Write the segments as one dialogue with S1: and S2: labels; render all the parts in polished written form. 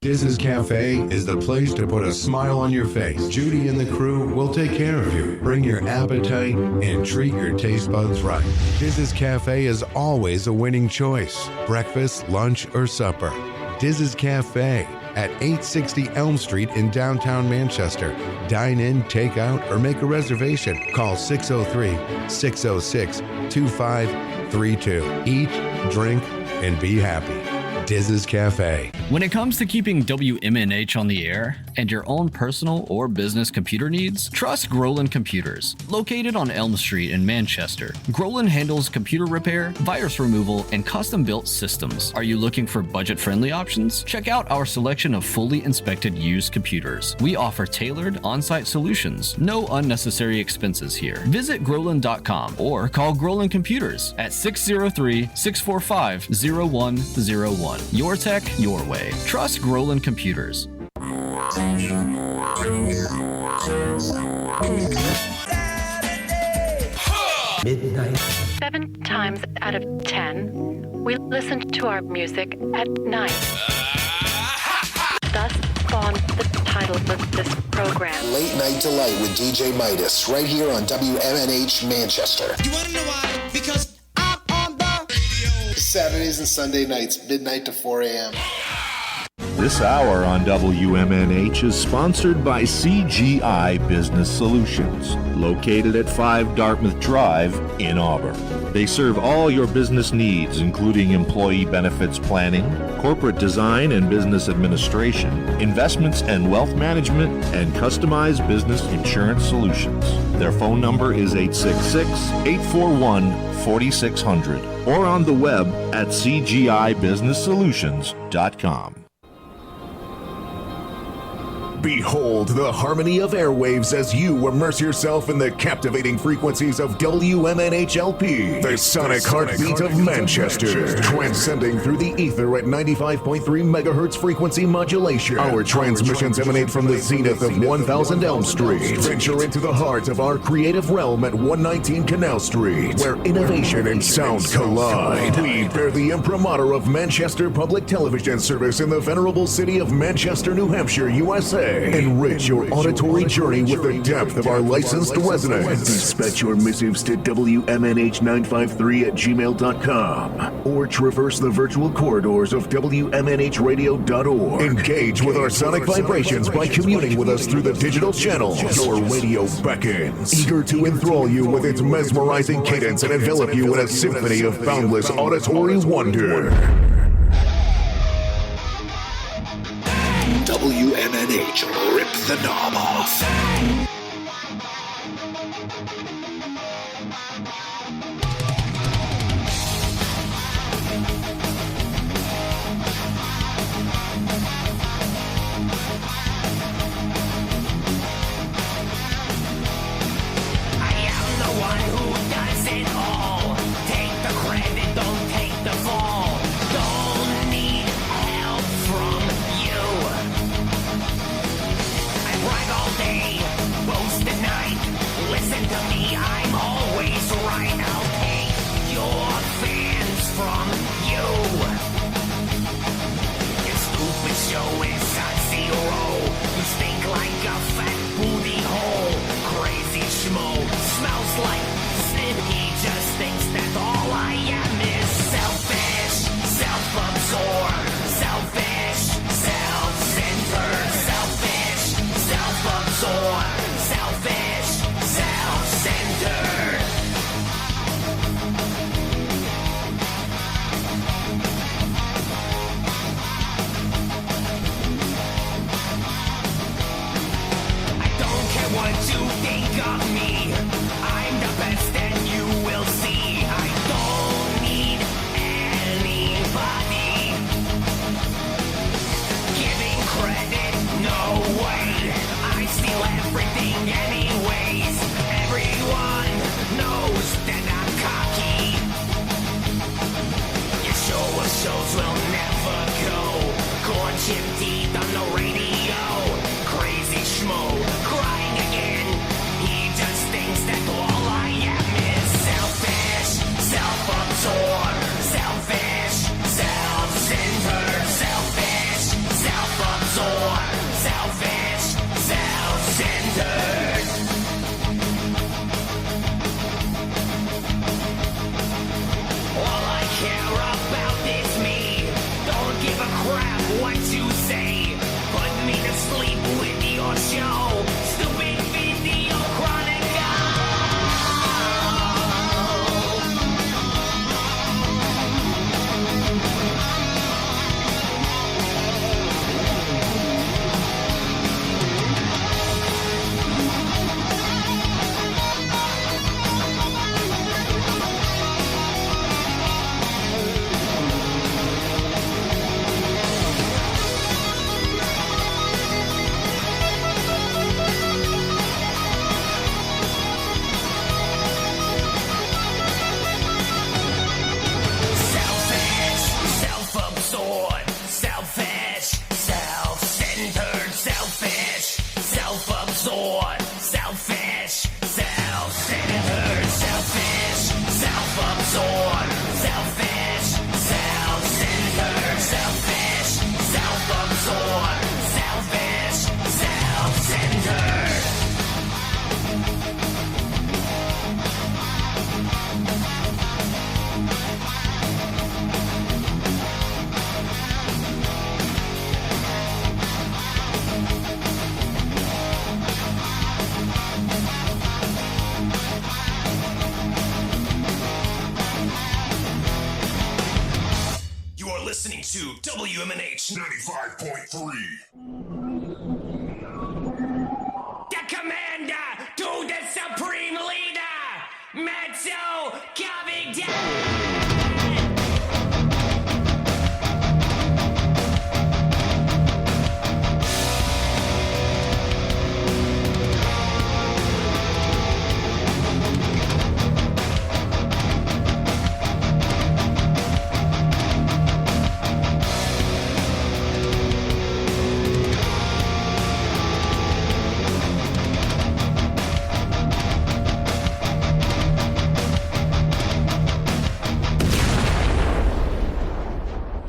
S1: Diz's Cafe is the place to put a smile on your face. Judy and the crew will take care of you. Bring your appetite and treat your taste buds right. Diz's Cafe is always a winning choice. Breakfast, lunch, or supper. Diz's Cafe at 860 Elm Street in downtown Manchester. Dine in, take out, or make a reservation. Call 603-606-2532. Eat, drink, and be happy. Diz's Cafe.
S2: When it comes to keeping WMNH on the air and your own personal or business computer needs, trust Groland Computers. Located on Elm Street in Manchester, Groland handles computer repair, virus removal, and custom-built systems. Are you looking for budget-friendly options? Check out our selection of fully inspected used computers. We offer tailored on-site solutions. No unnecessary expenses here. Visit Groland.com or call Groland Computers at 603-645-0101. Your tech, your way. Trust Groland Computers.
S3: Midnight.
S4: 7 times out of 10, we listen to our music at night. Thus spawned the title of this program.
S5: Late Night Delight with DJ Midas, right here on WMNH Manchester.
S6: You want to know why? Because I'm on the radio.
S5: Saturdays and Sunday nights, midnight to 4 a.m.
S7: This hour on WMNH is sponsored by CGI Business Solutions, located at 5 Dartmouth Drive in Auburn. They serve all your business needs, including employee benefits planning, corporate design and business administration, investments and wealth management, and customized business insurance solutions. Their phone number is 866-841-4600 or on the web at cgibusinesssolutions.com.
S8: Behold the harmony of airwaves as you immerse yourself in the captivating frequencies of WMNHLP, the sonic heartbeat of Manchester, transcending through the ether at 95.3 megahertz frequency modulation. Our transmissions emanate from the zenith of 1000 Elm Street. Venture into the heart of our creative realm at 119 Canal Street, where innovation and sound collide. We bear the imprimatur of Manchester Public Television Service in the venerable city of Manchester, New Hampshire, USA. Enrich your auditory journey with the depth of our licensed resonance. Dispatch your missives to WMNH953@gmail.com or traverse the virtual corridors of WMNHradio.org. Engage with our sonic vibrations by communing with us through the digital channels. Your radio beckons, eager to enthrall you with its mesmerizing cadence and envelop you in a symphony of boundless auditory wonder.
S5: WMNH, rip the knob off.
S9: Shows will never go. Corn chip teeth on the radio. Crazy schmo crying again. He just thinks that all I am is selfish, self-absorbed, selfish, self-centered, selfish, self-absorbed.
S8: WMNH 95.3.
S9: The commander to the supreme leader, Matzo coming down.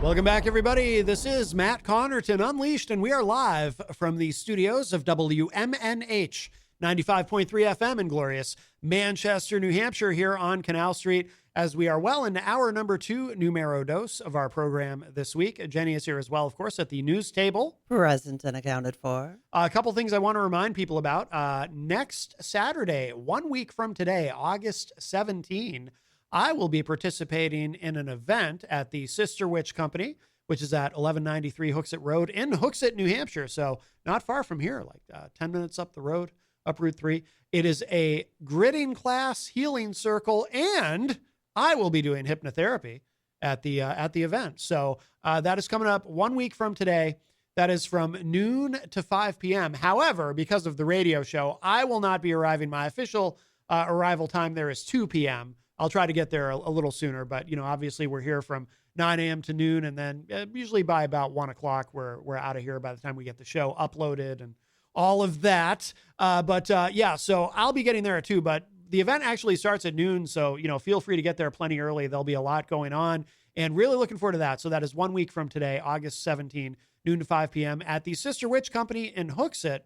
S10: Welcome back, everybody. This is Matt Connarton Unleashed, and we are live from the studios of WMNH 95.3 FM in glorious Manchester, New Hampshire, here on Canal Street, as we are well into hour number 2, numero dos of our program this week. Jenny is here as well, of course, at the news table.
S11: Present and accounted for.
S10: A couple things I want to remind people about. Next Saturday, 1 week from today, August 17, I will be participating in an event at the Sister Witch Company, which is at 1193 Hooksett Road in Hooksett, New Hampshire. So not far from here, like 10 minutes up the road, up Route 3. It is a gridding class, healing circle, and I will be doing hypnotherapy at the event. So that is coming up 1 week from today. That is from noon to 5 p.m. However, because of the radio show, I will not be arriving. My official arrival time there is 2 p.m. I'll try to get there a little sooner, but, you know, obviously we're here from 9 a.m. to noon, and then usually by about 1 o'clock, we're out of here by the time we get the show uploaded and all of that. Yeah, so I'll be getting there at 2, but the event actually starts at noon. So, you know, feel free to get there plenty early. There'll be a lot going on, and really looking forward to that. So that is 1 week from today, August 17, noon to 5 p.m. at the Sister Witch Company in Hooksett.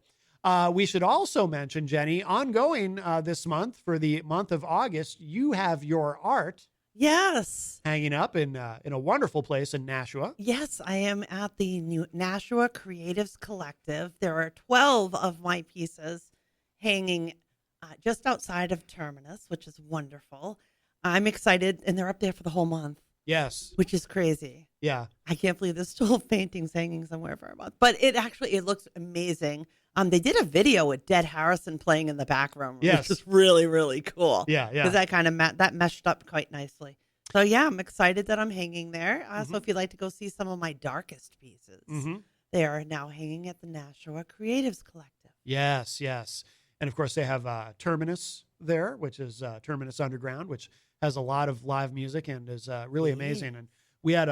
S10: We should also mention, Jenny, ongoing this month, for the month of August, you have your art.
S11: Yes.
S10: Hanging up in a wonderful place in Nashua.
S11: Yes, I am at the new Nashua Creatives Collective. There are 12 of my pieces hanging just outside of Terminus, which is wonderful. I'm excited, and they're up there for the whole month.
S10: Yes.
S11: Which is crazy.
S10: Yeah.
S11: I can't believe there's still paintings hanging somewhere for a month. But it looks amazing. They did a video with Dead Harrison playing in the back room,
S10: yes,
S11: which is really, really cool.
S10: Yeah, yeah.
S11: Because that kind of that meshed up quite nicely. So, yeah, I'm excited that I'm hanging there. So if you'd like to go see some of my darkest pieces, they are now hanging at the Nashua Creatives Collective.
S10: Yes, yes. And, of course, they have Terminus there, which is Terminus Underground, which has a lot of live music and is really amazing. And we had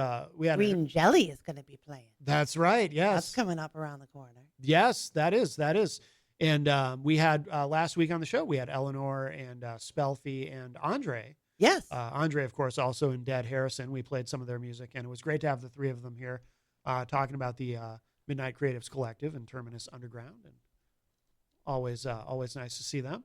S11: Green Jelly is going to be playing.
S10: That's right. Yes.
S11: That's coming up around the corner.
S10: Yes, that is. And we had last week on the show, we had Eleanor and Spelfie and Andre.
S11: Yes.
S10: Andre, of course, also in Dead Harrison. We played some of their music, and it was great to have the three of them here talking about the Midnight Creatives Collective and Terminus Underground. And always nice to see them.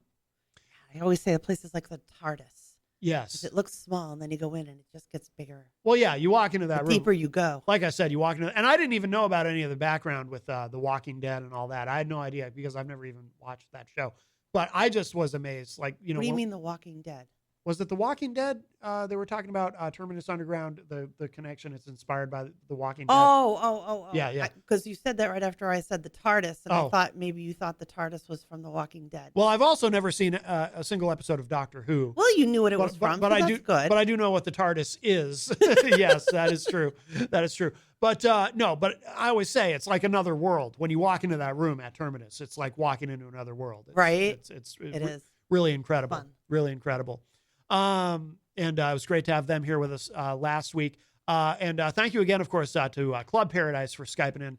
S11: I always say the place is like the TARDIS.
S10: Yes.
S11: It looks small, and then you go in, and it just gets bigger.
S10: Well, yeah, you walk into that room.
S11: The deeper you go.
S10: Like I said, you walk into, and I didn't even know about any of the background with The Walking Dead and all that. I had no idea because I've never even watched that show. But I just was amazed. Like, you know,
S11: what do you mean The Walking Dead?
S10: Was it The Walking Dead? They were talking about Terminus Underground, the connection. It's inspired by The Walking Dead.
S11: Oh.
S10: Yeah.
S11: Because you said that right after I said the TARDIS, and I thought maybe you thought the TARDIS was from The Walking Dead.
S10: Well, I've also never seen a single episode of Doctor Who.
S11: Well, you knew what it was from,
S10: but
S11: so
S10: I
S11: that's
S10: do.
S11: good.
S10: But I do know what the TARDIS is. Yes, that is true. That is true. But no, but I always say it's like another world. When you walk into that room at Terminus, it's like walking into another world.
S11: Right.
S10: It
S11: is
S10: really incredible.
S11: Fun.
S10: Really incredible. And it was great to have them here with us last week. And thank you again, of course, to Club Paradise for Skyping in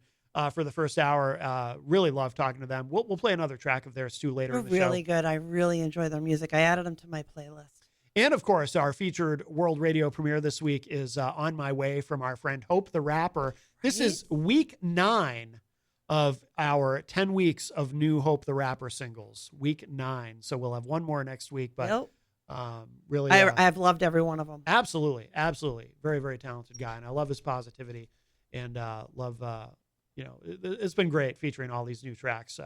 S10: for the first hour. Really love talking to them. We'll play another track of theirs too later in the show.
S11: Really good. I really enjoy their music. I added them to my playlist.
S10: And of course, our featured world radio premiere this week is On My Way from our friend Hope the Rapper. This is week 9 of our 10 weeks of new Hope the Rapper singles. Week 9. So we'll have one more next week, but really,
S11: I've loved every one of them.
S10: Absolutely. Very, very talented guy. And I love his positivity and love, it's been great featuring all these new tracks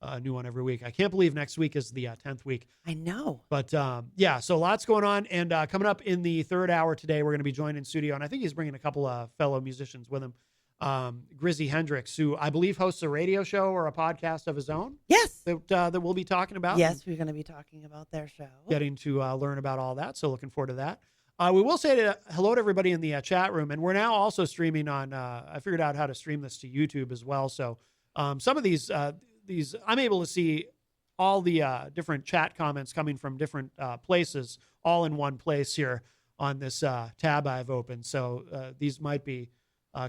S10: a new one every week. I can't believe next week is the 10th week.
S11: I know.
S10: But yeah, so lots going on. And coming up in the third hour today, we're going to be joined in studio. And I think he's bringing a couple of fellow musicians with him. Grizzy Hendricks, who I believe hosts a radio show or a podcast of his own.
S11: Yes.
S10: That we'll be talking about.
S11: Yes, we're going to be talking about their show.
S10: Getting to learn about all that. So looking forward to that. We will say hello to everybody in the chat room. And we're now also streaming on, I figured out how to stream this to YouTube as well. So some of these, I'm able to see all the different chat comments coming from different places, all in one place here on this tab I've opened. So these might be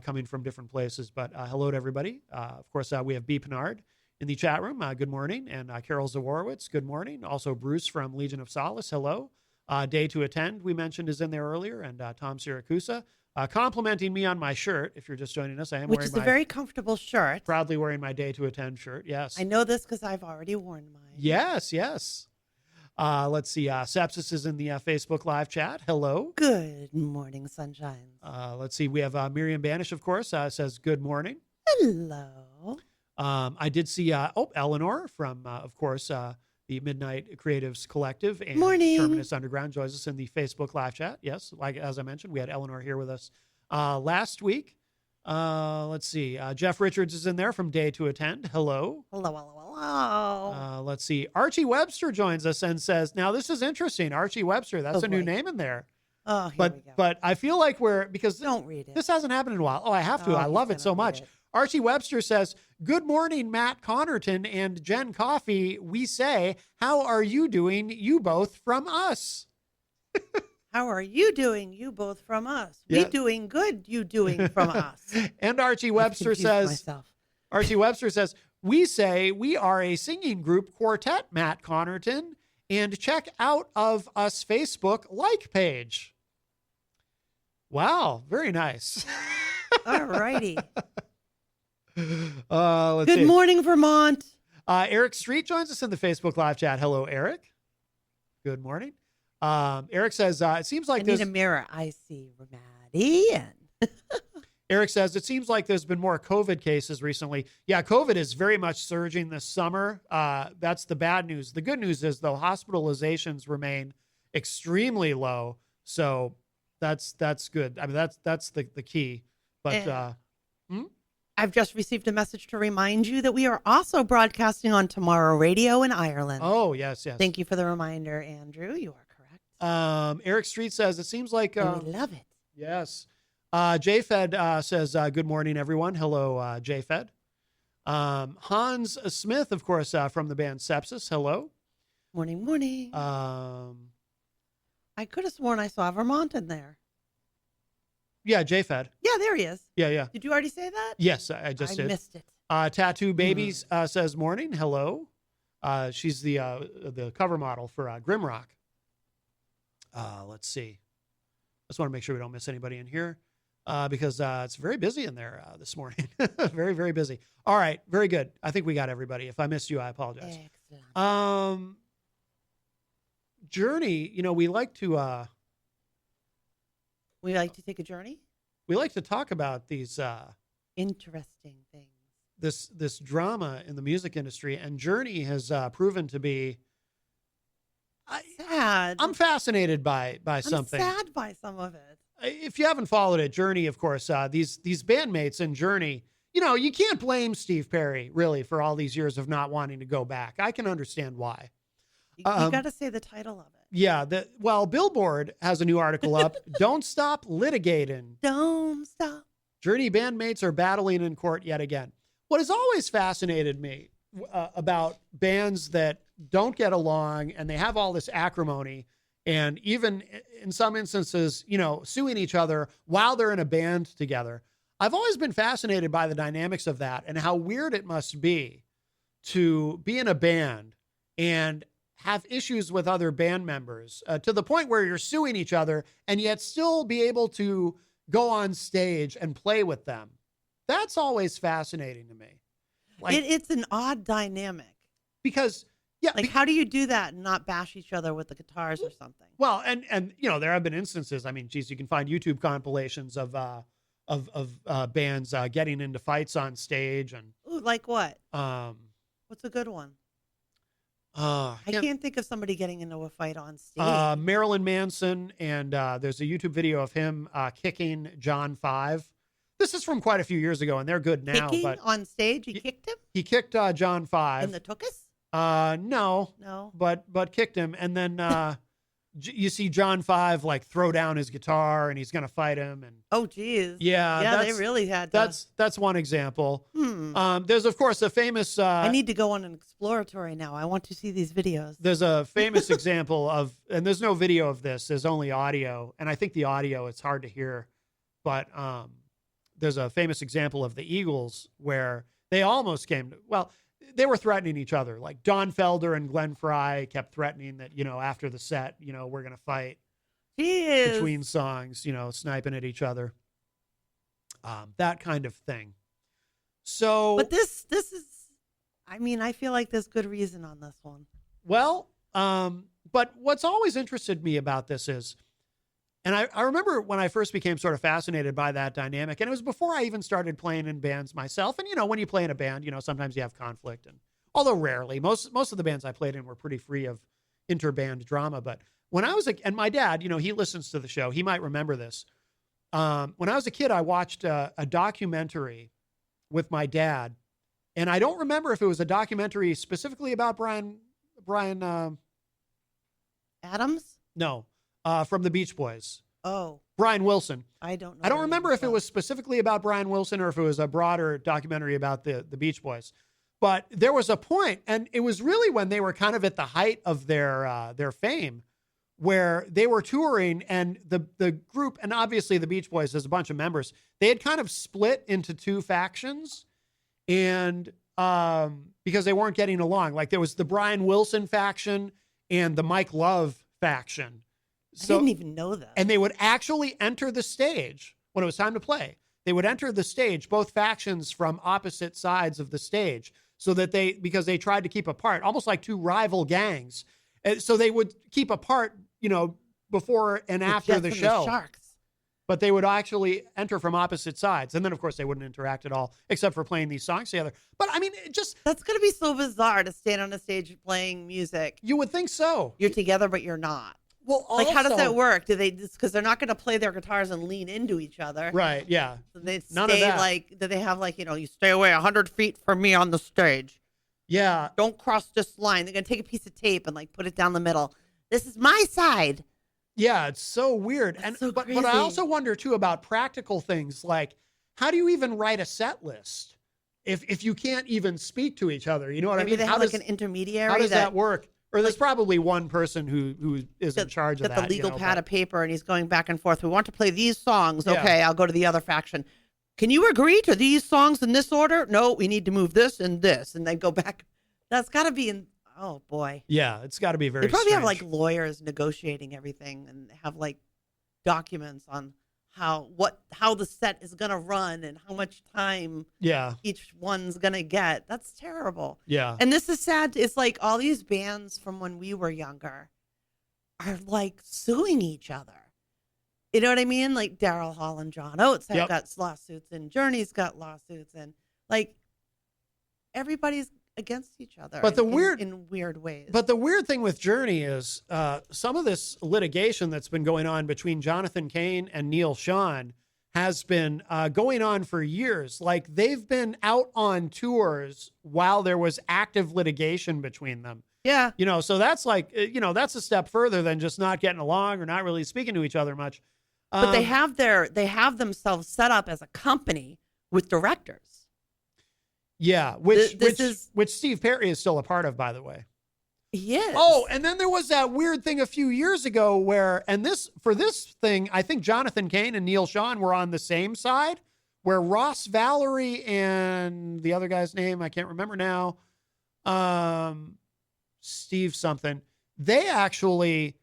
S10: coming from different places, but hello to everybody. Of course, we have B. Pinard in the chat room. Good morning. And Carol Zawarowitz, good morning. Also, Bruce from Legion of Solace, hello. Day to Attend, we mentioned, is in there earlier. And Tom Siracusa complimenting me on my shirt. If you're just joining us, I am
S11: Which
S10: wearing
S11: is a very comfortable shirt.
S10: Proudly wearing my Day to Attend shirt, yes.
S11: I know this because I've already worn mine.
S10: Yes. Let's see. Sepsis is in the Facebook live chat. Hello.
S11: Good morning, sunshine.
S10: Let's see. We have Miriam Banish, of course, says good morning.
S11: Hello.
S10: I did see Eleanor from, of course, the Midnight Creatives Collective and
S11: morning.
S10: Terminus Underground joins us in the Facebook live chat. Yes, like as I mentioned, we had Eleanor here with us last week. Let's see. Jeff Richards is in there from Day to Attend. Hello.
S11: Hello.
S10: Let's see. Archie Webster joins us and says, now this is interesting. Archie Webster, that's a new name in there.
S11: Oh, here we go.
S10: But I feel like because
S11: don't read it.
S10: This hasn't happened in a while. Oh, I have to. I love it so much. Archie Webster says, good morning, Matt Connarton and Jenn Coffey. We say, how are you doing? You both from us.
S11: How are you doing? You both from us.
S10: Yeah.
S11: We doing good. You doing from us.
S10: And Archie Webster says, we say we are a singing group quartet, Matt Connarton, and check out of us Facebook like page. Wow. Very nice.
S11: All righty.
S10: Let's
S11: Good
S10: see.
S11: morning, Vermont.
S10: Eric Street joins us in the Facebook live chat. Hello, Eric. Good morning. Eric says, it seems like
S11: I need a mirror. I see Ramadi.
S10: Eric says, it seems like there's been more COVID cases recently. Yeah, COVID is very much surging this summer. That's the bad news. The good news is, though, hospitalizations remain extremely low. So that's good. I mean, that's the key. But
S11: I've just received a message to remind you that we are also broadcasting on Tomorrow Radio in Ireland.
S10: Oh, yes.
S11: Thank you for the reminder, Andrew. You are correct.
S10: Eric Street says, it seems like...
S11: we love it.
S10: Yes. JFed says, good morning, everyone. Hello, JFed. Hans Smith, of course, from the band Sepsis. Hello.
S11: Morning. I could have sworn I saw Vermont in there.
S10: Yeah, JFed.
S11: Yeah, there he is.
S10: Yeah.
S11: Did you already say that?
S10: Yes, I just did.
S11: I missed it.
S10: Tattoo Babies says morning. Hello. She's the cover model for Grimrock. Let's see. Just want to make sure we don't miss anybody in here because it's very busy in there this morning. Very, very busy. All right. Very good. I think we got everybody. If I missed you, I apologize.
S11: Excellent.
S10: Journey, we like to...
S11: we like to take a journey?
S10: We like to talk about these...
S11: interesting things.
S10: This drama in the music industry, and Journey has proven to be...
S11: sad.
S10: I'm fascinated by something.
S11: I'm sad by some of it.
S10: If you haven't followed it, Journey, of course, these bandmates in Journey, you can't blame Steve Perry, really, for all these years of not wanting to go back. I can understand why.
S11: You got to say the title of it.
S10: Yeah. Billboard has a new article up. Don't stop litigating.
S11: Don't stop.
S10: Journey bandmates are battling in court yet again. What has always fascinated me about bands that don't get along and they have all this acrimony and even in some instances, suing each other while they're in a band together. I've always been fascinated by the dynamics of that and how weird it must be to be in a band and have issues with other band members to the point where you're suing each other and yet still be able to go on stage and play with them. That's always fascinating to me.
S11: It's an odd dynamic.
S10: Because,
S11: how do you do that and not bash each other with the guitars or something?
S10: Well, and there have been instances. I mean, geez, you can find YouTube compilations of bands getting into fights on stage and.
S11: Ooh, like what? What's a good one?
S10: I
S11: can't think of somebody getting into a fight on stage.
S10: Marilyn Manson, and there's a YouTube video of him kicking John 5. This is from quite a few years ago, and they're good now.
S11: Kicking
S10: but
S11: on stage? He kicked him?
S10: He kicked John 5.
S11: In the tuchus?
S10: No. But kicked him, and then you see John 5 like throw down his guitar, and he's going to fight him. And
S11: oh, geez.
S10: yeah,
S11: they really had to.
S10: That's one example. There's of course a famous.
S11: I need to go on an exploratory now. I want to see these videos.
S10: There's a famous example of, and there's no video of this. There's only audio, and I think the audio it's hard to hear, but there's a famous example of the Eagles where they almost came to, well, they were threatening each other. Like Don Felder and Glenn Fry kept threatening that, after the set, we're going to fight between songs, sniping at each other. That kind of thing. So,
S11: but this is, I feel like there's good reason on this one.
S10: Well, but what's always interested me about this is, and I remember when I first became sort of fascinated by that dynamic, and it was before I even started playing in bands myself. And, when you play in a band, sometimes you have conflict, and although rarely, most of the bands I played in were pretty free of interband drama. But when I was and my dad, he listens to the show. He might remember this. When I was a kid, I watched a documentary with my dad, and I don't remember if it was a documentary specifically about Brian
S11: Adams?
S10: No. From the Beach Boys.
S11: Oh.
S10: Brian Wilson.
S11: I don't know.
S10: I don't remember if it was specifically about Brian Wilson or if it was a broader documentary about the Beach Boys. But there was a point, and it was really when they were kind of at the height of their fame, where they were touring, and the group, and obviously the Beach Boys, there's a bunch of members, they had kind of split into two factions, and because they weren't getting along. Like there was the Brian Wilson faction and the Mike Love faction.
S11: I didn't even know that.
S10: And they would actually enter the stage when it was time to play. They would enter the stage, both factions from opposite sides of the stage, so that because they tried to keep apart, almost like two rival gangs. So they would keep apart, before and after the show.
S11: The Sharks.
S10: But they would actually enter from opposite sides. And then, of course, they wouldn't interact at all, except for playing these songs together. But,
S11: that's going to be so bizarre to stand on a stage playing music.
S10: You would think so.
S11: You're together, but you're not.
S10: Well,
S11: like, how does that work? Do they, because they're not going to play their guitars and lean into each other.
S10: Right, yeah.
S11: So they
S10: None of that.
S11: do they have you stay away 100 feet from me on the stage.
S10: Yeah.
S11: Don't cross this line. They're going to take a piece of tape and put it down the middle. This is my side.
S10: Yeah, it's so weird. But I also wonder too about practical things, like how do you even write a set list if you can't even speak to each other? You know what I mean?
S11: Maybe they have an intermediary.
S10: How does that work? Or there's probably one person who is in charge of that.
S11: Got the legal pad of paper, and he's going back and forth. We want to play these songs. Okay, I'll go to the other faction. Can you agree to these songs in this order? No, we need to move this and this, and then go back. That's got to be in. Oh boy.
S10: Yeah, it's got to be very.
S11: They probably
S10: strange.
S11: have lawyers negotiating everything, and have documents on how the set is going to run and how much time each one's going to get. That's terrible.
S10: Yeah.
S11: And this is sad. It's like all these bands from when we were younger are suing each other. You know what I mean? Like Daryl Hall and John Oates have got lawsuits, and Journey's got lawsuits, and everybody's against each other.
S10: But
S11: in weird ways.
S10: But the weird thing with Journey is some of this litigation that's been going on between Jonathan Cain and Neil Schon has been going on for years. Like they've been out on tours while there was active litigation between them.
S11: Yeah.
S10: So that's that's a step further than just not getting along or not really speaking to each other much.
S11: But they have themselves set up as a company with directors.
S10: Yeah, which Steve Perry is still a part of, by the way.
S11: Yes.
S10: Oh, and then there was that weird thing a few years ago where, for this thing, I think Jonathan Cain and Neil Schon were on the same side, where Ross Valerie and the other guy's name, I can't remember now, Steve something, they actually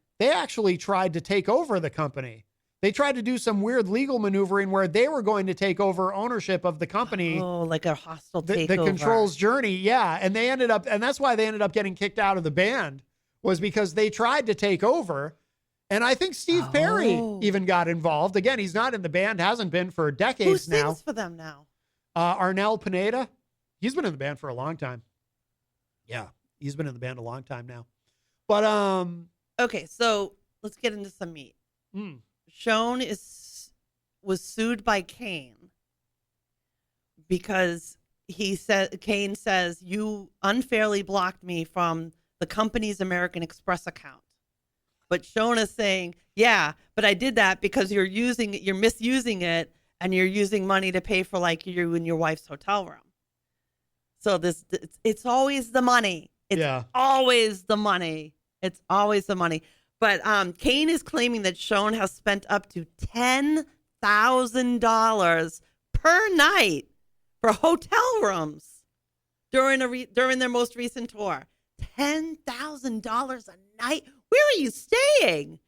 S10: tried to take over the company. They tried to do some weird legal maneuvering where they were going to take over ownership of the company.
S11: Oh, like a hostile takeover.
S10: That controls Journey, yeah. And that's why they ended up getting kicked out of the band, was because they tried to take over. And I think Steve Perry even got involved. Again, he's not in the band, hasn't been for decades now.
S11: Who sings for them now?
S10: Arnel Pineda. He's been in the band for a long time. Yeah, he's been in the band a long time now. But
S11: Okay, so let's get into some meat. Sean was sued by Kane because Kane says you unfairly blocked me from the company's American Express account. But Sean is saying, yeah, but I did that because you're misusing it, and you're using money to pay for like you and your wife's hotel room. So it's always the money. It's always the money. It's always the money. But Kane is claiming that Sean has spent up to $10,000 per night for hotel rooms during their most recent tour. $10,000 a night. Where are you staying?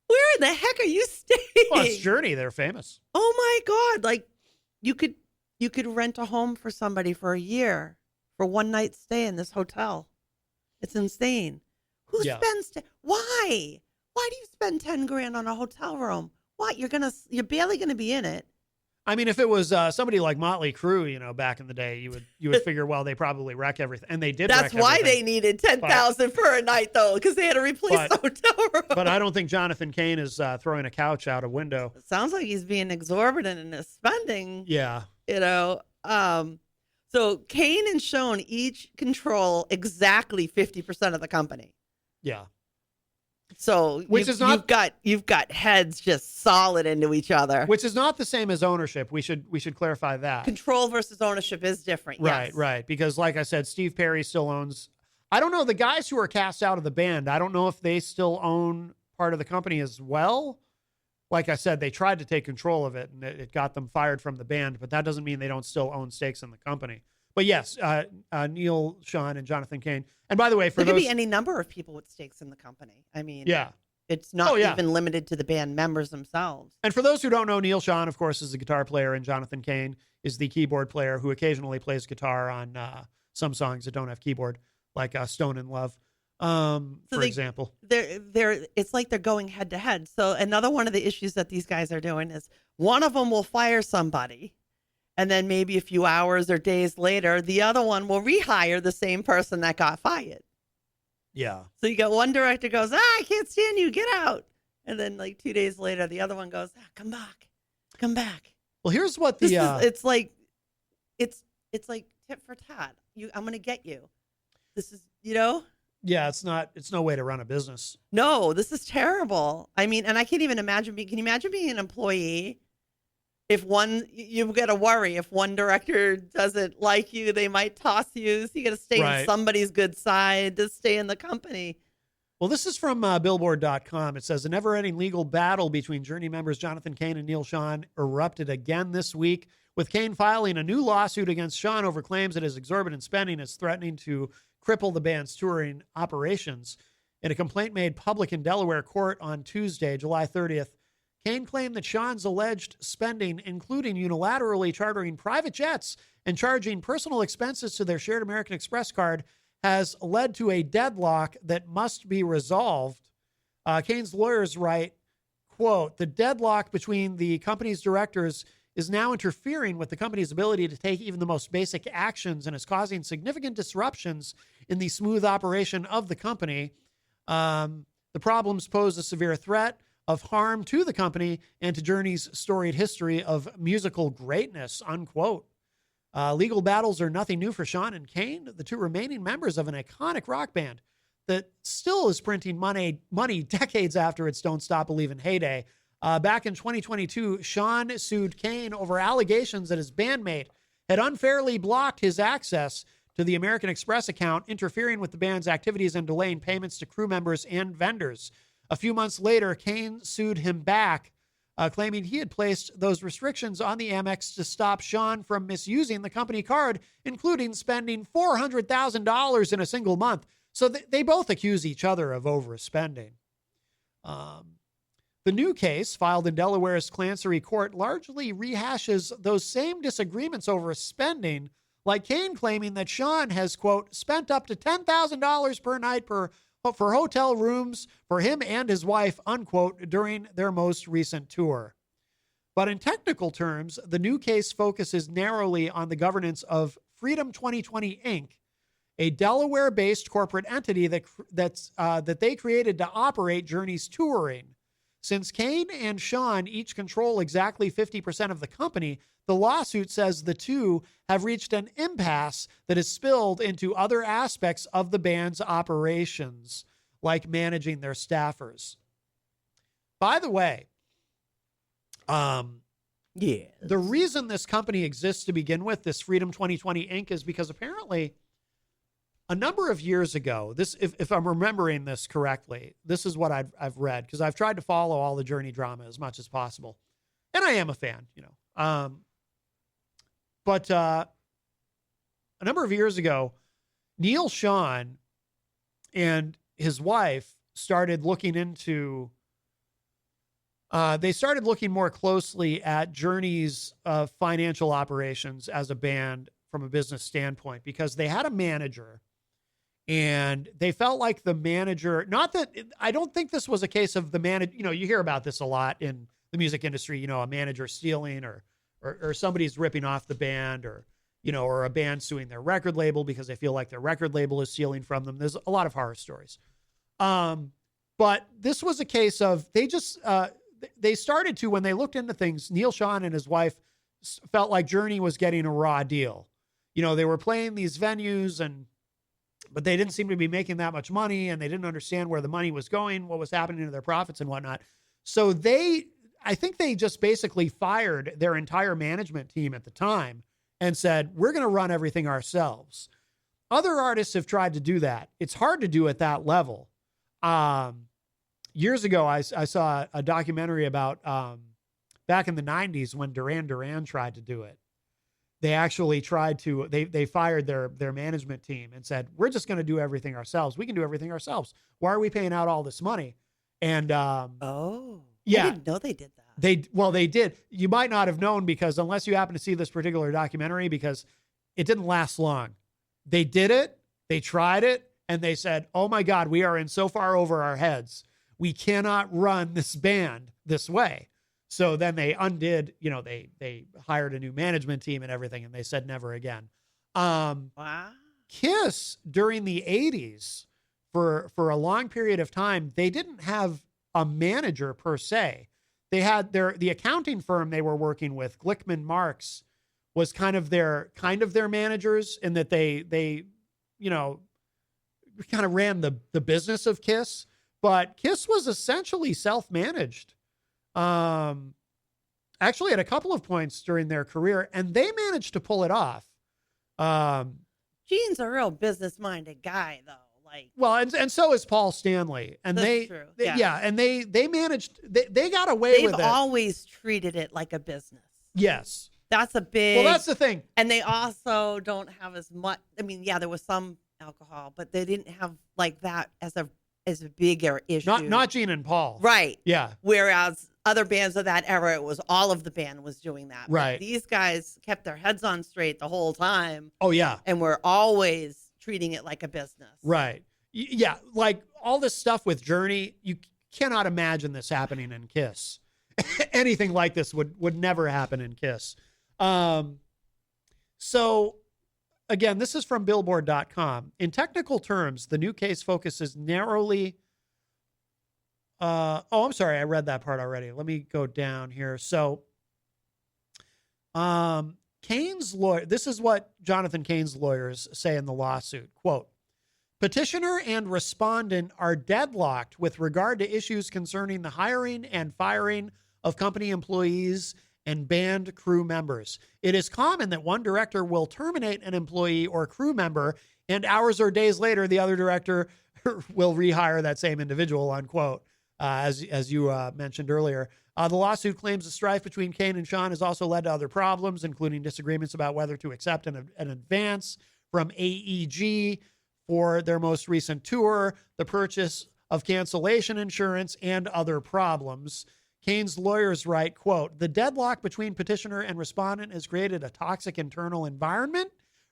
S11: Where in the heck are you staying?
S10: Well, it's Journey. They're famous.
S11: Oh my God! Like you could rent a home for somebody for a year for one night stay in this hotel. It's insane. Who spends? Why? Why do you spend $10,000 on a hotel room? What? You're barely gonna be in it.
S10: I mean, if it was somebody like Motley Crue, back in the day, you would figure, well, they probably wreck everything, and they did.
S11: That's why they needed $10,000 for a night, though, because they had to replace the hotel room.
S10: But I don't think Jonathan Cain is throwing a couch out a window.
S11: It sounds like he's being exorbitant in his spending.
S10: Yeah,
S11: So Cain and Sean each control exactly 50% of the company.
S10: Yeah.
S11: So you've got heads just solid into each other,
S10: which is not the same as ownership. We should clarify that.
S11: Control versus ownership is different.
S10: Right,
S11: yes.
S10: right. Because like I said, Steve Perry still owns. I don't know the guys who are cast out of the band. I don't know if they still own part of the company as well. Like I said, they tried to take control of it, and it got them fired from the band. But that doesn't mean they don't still own stakes in the company. But yes, Neil, Sean, and Jonathan Cain. And by the way,
S11: there could be any number of people with stakes in the company. I mean, it's not even limited to the band members themselves.
S10: And for those who don't know, Neil Sean, of course, is the guitar player, and Jonathan Cain is the keyboard player who occasionally plays guitar on some songs that don't have keyboard, like Stone in Love, for example.
S11: It's like they're going head to head. So another one of the issues that these guys are doing is one of them will fire somebody, and then maybe a few hours or days later, the other one will rehire the same person that got fired.
S10: Yeah.
S11: So you got one director goes, I can't stand you, get out. And then like 2 days later, the other one goes, come back.
S10: Well, here's what
S11: it's like tit for tat. I'm going to get you. This is,
S10: Yeah, it's no way to run a business.
S11: No, this is terrible. I mean, and I can't even imagine can you imagine being an employee? If you've got to worry if one director doesn't like you, they might toss you. So you got to stay on somebody's good side to stay in the company.
S10: Well, this is from Billboard.com. It says a never-ending legal battle between Journey members Jonathan Cain and Neil Sean erupted again this week, with Cain filing a new lawsuit against Sean over claims that his exorbitant spending is threatening to cripple the band's touring operations. In a complaint made public in Delaware court on Tuesday, July 30th, Cain claimed that Sean's alleged spending, including unilaterally chartering private jets and charging personal expenses to their shared American Express card, has led to a deadlock that must be resolved. Cain's lawyers write, quote, the deadlock between the company's directors is now interfering with the company's ability to take even the most basic actions and is causing significant disruptions in the smooth operation of the company. The problems pose a severe threat of harm to the company and to Journey's storied history of musical greatness, unquote. Legal battles are nothing new for Sean and Cain, the two remaining members of an iconic rock band that still is printing money decades after its Don't Stop Believin' heyday. Back in 2022, Sean sued Cain over allegations that his bandmate had unfairly blocked his access to the American Express account, interfering with the band's activities and delaying payments to crew members and vendors. A few months later, Cain sued him back, claiming he had placed those restrictions on the Amex to stop Sean from misusing the company card, including spending $400,000 in a single month. So they both accuse each other of overspending. The new case, filed in Delaware's Chancery Court, largely rehashes those same disagreements over spending, like Cain claiming that Sean has, quote, spent up to $10,000 per night for hotel rooms for him and his wife, unquote, during their most recent tour. But in technical terms, the new case focuses narrowly on the governance of Freedom 2020 Inc., a Delaware-based corporate entity that they created to operate Journey's touring. Since Kane and Sean each control exactly 50% of the company, the lawsuit says the two have reached an impasse that has spilled into other aspects of the band's operations, like managing their staffers. By the way, the reason this company exists to begin with, this Freedom 2020 Inc., is because apparently a number of years ago, this, if I'm remembering this correctly, this is what I've read, because I've tried to follow all the Journey drama as much as possible, and I am a fan, but a number of years ago, Neil Sean and his wife started looking into. They started looking more closely at Journey's financial operations as a band from a business standpoint, because they had a manager and they felt like the manager, I don't think this was a case of the manager, you hear about this a lot in the music industry, a manager stealing or somebody's ripping off the band or a band suing their record label because they feel like their record label is stealing from them. There's a lot of horror stories. But this was a case of they started to, when they looked into things, Neil Sean and his wife felt like Journey was getting a raw deal. They were playing these venues but they didn't seem to be making that much money, and they didn't understand where the money was going, what was happening to their profits and whatnot. So I think they just basically fired their entire management team at the time and said, we're going to run everything ourselves. Other artists have tried to do that. It's hard to do at that level. Years ago, I saw a documentary about back in the 90s when Duran Duran tried to do it. They actually tried to, they fired their management team and said, we're just going to do everything ourselves. We can do everything ourselves. Why are we paying out all this money? And
S11: yeah, I didn't know they did that.
S10: They did. You might not have known, because unless you happen to see this particular documentary, because it didn't last long. They did it, they tried it, and they said, oh my God, we are in so far over our heads. We cannot run this band this way. So then they undid, they hired a new management team and everything, and they said never again.
S11: Wow.
S10: Kiss during the 80s, for a long period of time, they didn't have a manager per se. They had the accounting firm they were working with, Glickman Marks, was kind of their managers, in that they kind of ran the business of Kiss. But Kiss was essentially self-managed, actually at a couple of points during their career, and they managed to pull it off.
S11: Gene's a real business-minded guy, though.
S10: And so is Paul Stanley, and
S11: that's true.
S10: Yeah, and they managed. They got away with it.
S11: They've always treated it like a business.
S10: Yes,
S11: that's a big.
S10: Well, that's the thing,
S11: and they also don't have as much. I mean, yeah, there was some alcohol, but they didn't have like that as a bigger issue.
S10: Not Gene and Paul.
S11: Right.
S10: Yeah.
S11: Whereas other bands of that era, it was all of the band was doing that.
S10: Right.
S11: But these guys kept their heads on straight the whole time.
S10: Oh, yeah.
S11: And were always treating it like a business.
S10: Right. Yeah. Like all this stuff with Journey, you cannot imagine this happening in Kiss. Anything like this would never happen in Kiss. So again, this is from Billboard.com. In technical terms, the new case focuses narrowly. I'm sorry. I read that part already. Let me go down here. So, Kane's lawyer, this is what Jonathan Kane's lawyers say in the lawsuit. Quote, petitioner and respondent are deadlocked with regard to issues concerning the hiring and firing of company employees and band crew members. It is common that one director will terminate an employee or crew member, and hours or days later, the other director will rehire that same individual, unquote, as you mentioned earlier. The lawsuit claims the strife between Kane and Sean has also led to other problems, including disagreements about whether to accept an advance from AEG for their most recent tour, the purchase of cancellation insurance, and other problems. Kane's lawyers write, quote, the deadlock between petitioner and respondent has created a toxic internal environment.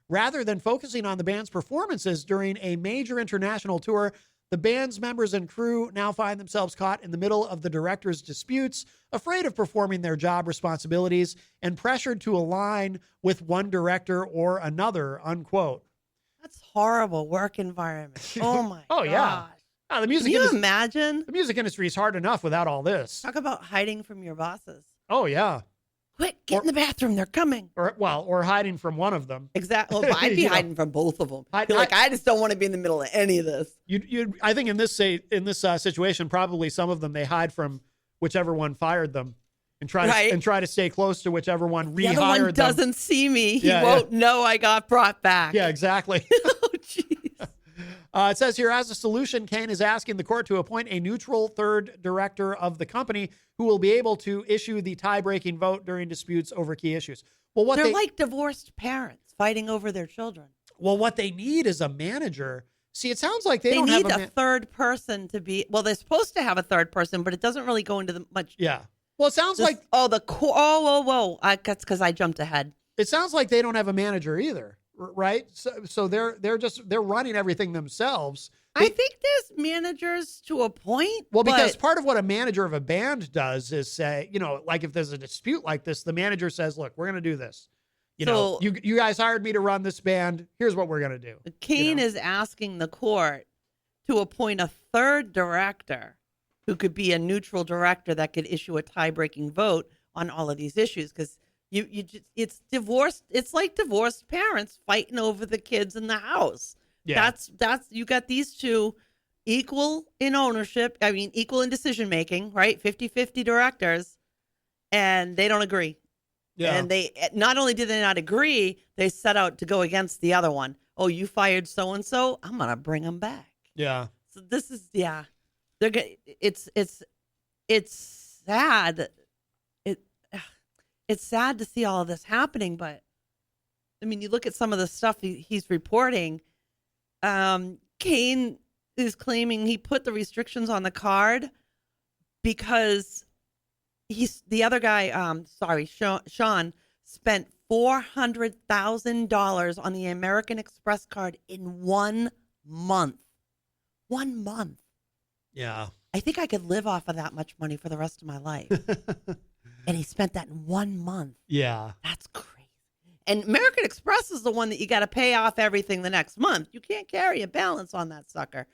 S10: Rather than focusing on the band's performances during a major international tour, the band's members and crew now find themselves caught in the middle of the director's disputes, afraid of performing their job responsibilities, and pressured to align with one director or another, unquote.
S11: That's horrible work environment. Oh my
S10: Oh,
S11: gosh.
S10: yeah. The music
S11: Can you
S10: industry,
S11: imagine?
S10: the music industry is hard enough without all this.
S11: Talk about hiding from your bosses.
S10: Oh, yeah.
S11: Quick, get in the bathroom. They're coming.
S10: Or hiding from one of them.
S11: Exactly. Well, I'd be hiding from both of them. I just don't want to be in the middle of any of this.
S10: I think in this situation, probably some of them they hide from whichever one fired them, and try to stay close to whichever one rehired them.
S11: The other one doesn't see me. He won't know I got brought back.
S10: Yeah, exactly.
S11: Oh, jeez.
S10: It says here, as a solution, Kane is asking the court to appoint a neutral third director of the company who will be able to issue the tie-breaking vote during disputes over key issues. Well,
S11: they're like divorced parents fighting over their children.
S10: Well, what they need is a manager. See, it sounds like they don't
S11: need
S10: have
S11: a third person to be. Well, they're supposed to have a third person, but it doesn't really go into the much.
S10: Yeah. Well, it sounds like
S11: whoa. That's because I jumped ahead.
S10: It sounds like they don't have a manager either, right? So they're running everything themselves.
S11: I think there's managers to a point.
S10: Well, because part of what a manager of a band does is say, like if there's a dispute like this, the manager says, "Look, we're going to do this. You guys hired me to run this band. Here's what we're going to do."
S11: Kane is asking the court to appoint a third director who could be a neutral director that could issue a tie-breaking vote on all of these issues, because it's divorced. It's like divorced parents fighting over the kids in the house. Yeah. That's you got these two equal in ownership. I mean, equal in decision making, right? 50-50 directors, and they don't agree. Yeah. And they not only did they not agree, they set out to go against the other one. Oh, you fired so and so. I'm gonna bring them back.
S10: Yeah.
S11: So this is it's sad. It's sad to see all of this happening, but I mean, you look at some of the stuff he's reporting. Kane is claiming he put the restrictions on the card because the other guy, Sean spent $400,000 on the American Express card in 1 month. 1 month.
S10: Yeah.
S11: I think I could live off of that much money for the rest of my life. And he spent that in 1 month.
S10: Yeah.
S11: That's crazy. And American Express is the one that you got to pay off everything the next month. You can't carry a balance on that sucker.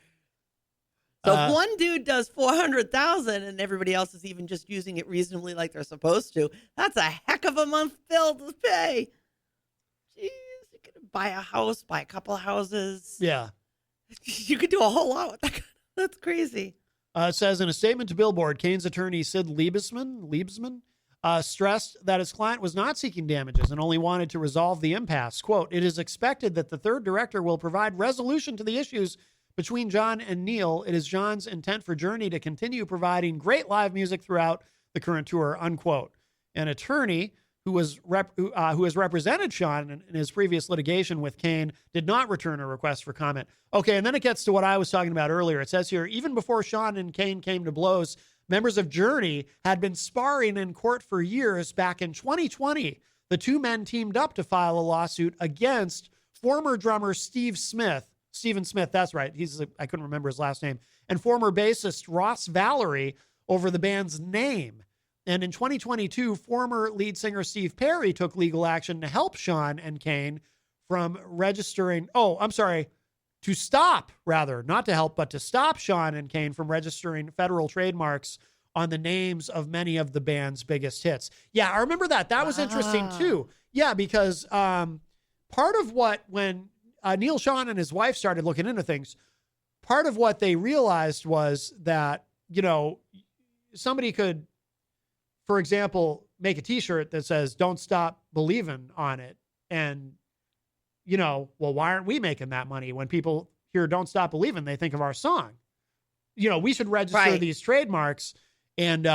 S11: So if one dude does $400,000 and everybody else is even just using it reasonably like they're supposed to, that's a heck of a month bill to pay. Jeez, you could buy a house, buy a couple of houses.
S10: Yeah.
S11: You could do a whole lot with that. That's crazy.
S10: It says in a statement to Billboard, Kane's attorney Sid Liebsman stressed that his client was not seeking damages and only wanted to resolve the impasse. Quote, "It is expected that the third director will provide resolution to the issues between John and Neil. It is John's intent for Journey to continue providing great live music throughout the current tour," unquote. An attorney who has represented Sean in his previous litigation with Kane did not return a request for comment. Okay, and then it gets to what I was talking about earlier. It says here, even before Sean and Kane came to blows, members of Journey had been sparring in court for years. Back in 2020, the two men teamed up to file a lawsuit against former drummer Steven Smith, that's right, I couldn't remember his last name, and former bassist Ross Valerie over the band's name. And in 2022, former lead singer Steve Perry took legal action to help Sean and Kane from registering, to stop Sean and Kane from registering federal trademarks on the names of many of the band's biggest hits. Yeah, I remember that. That was interesting too. Yeah, because part of when Neil Sean and his wife started looking into things, part of what they realized was that, somebody could, for example, make a t-shirt that says, "Don't Stop Believin'" on it. And, why aren't we making that money? When people hear "Don't Stop Believin'," they think of our song. We should register these trademarks. And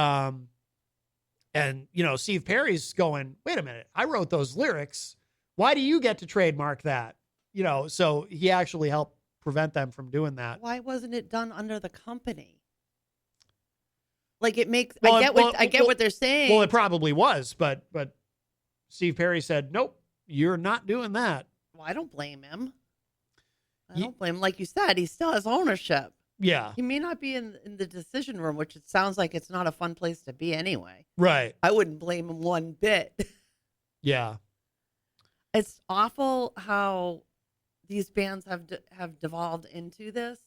S10: Steve Perry's going, "Wait a minute, I wrote those lyrics. Why do you get to trademark that?" So he actually helped prevent them from doing that.
S11: Why wasn't it done under the company? Like it makes, I get what they're saying.
S10: Well, it probably was, but Steve Perry said, "Nope, you're not doing that."
S11: Well, I don't blame him. Like you said, he still has ownership.
S10: Yeah.
S11: He may not be in the decision room, which it sounds like it's not a fun place to be anyway.
S10: Right.
S11: I wouldn't blame him one bit.
S10: Yeah.
S11: It's awful how these bands have devolved into this.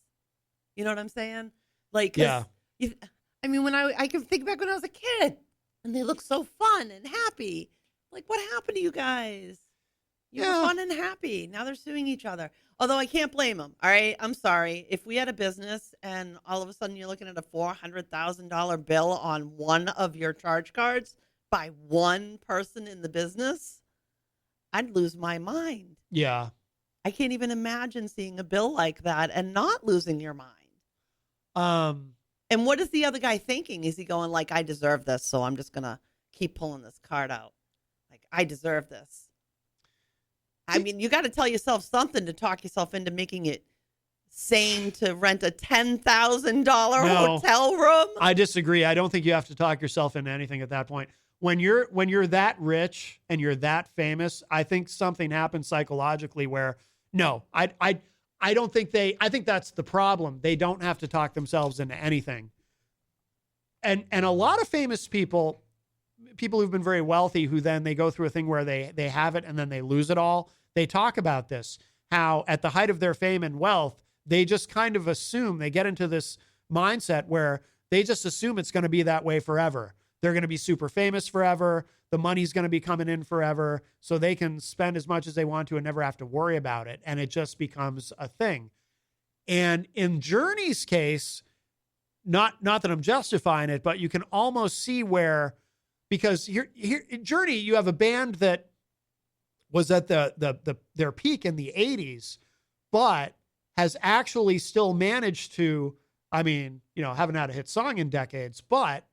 S11: You know what I'm saying? Like, 'cause
S10: Yeah.
S11: I mean, when I can think back when I was a kid, and they look so fun and happy. Like, what happened to you guys? You were fun and happy. Now they're suing each other. Although I can't blame them. All right, I'm sorry. If we had a business and all of a sudden you're looking at a $400,000 bill on one of your charge cards by one person in the business, I'd lose my mind.
S10: Yeah.
S11: I can't even imagine seeing a bill like that and not losing your mind. And what is the other guy thinking? Is he going like, I deserve this, so I'm just going to keep pulling this card out? Like, I deserve this. I mean, you got to tell yourself something to talk yourself into making it sane to rent a $10,000 hotel room.
S10: I disagree. I don't think you have to talk yourself into anything at that point. When you're that rich and you're that famous, I think something happens psychologically where I don't think I think that's the problem. They don't have to talk themselves into anything. And a lot of famous people who've been very wealthy, who then they go through a thing where they have it and then they lose it all. They talk about this, how at the height of their fame and wealth, they just kind of assume, they get into this mindset where they just assume it's going to be that way forever. They're going to be super famous forever. The money's going to be coming in forever, so they can spend as much as they want to and never have to worry about it. And it just becomes a thing. And in Journey's case, not that I'm justifying it, but you can almost see where, because here in Journey, you have a band that was at their peak in the 80s, but has actually still managed to, I mean, haven't had a hit song in decades, but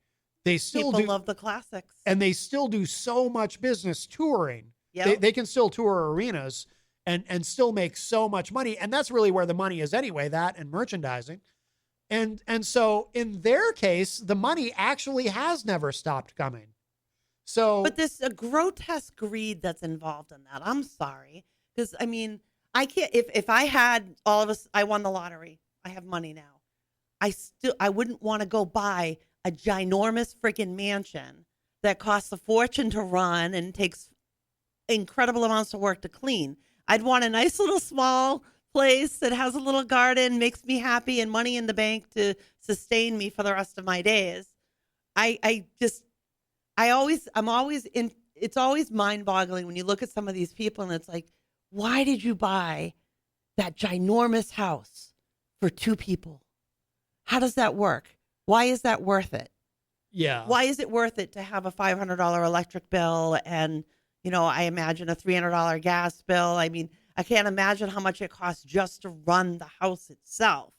S10: they still
S11: love the classics.
S10: And they still do so much business touring.
S11: Yep.
S10: They can still tour arenas and still make so much money. And that's really where the money is anyway, that and merchandising. And so in their case, the money actually has never stopped coming. So,
S11: but there's a grotesque greed that's involved in that. I'm sorry. Because, I mean, I can't, if I had all of us, I won the lottery. I have money now. I wouldn't want to go buy a ginormous freaking mansion that costs a fortune to run and takes incredible amounts of work to clean. I'd want a nice little small place that has a little garden, makes me happy, and money in the bank to sustain me for the rest of my days. It's always mind-boggling when you look at some of these people and it's like, why did you buy that ginormous house for two people? How does that work? Why is that worth it?
S10: Yeah.
S11: Why is it worth it to have a $500 electric bill and, I imagine a $300 gas bill? I mean, I can't imagine how much it costs just to run the house itself.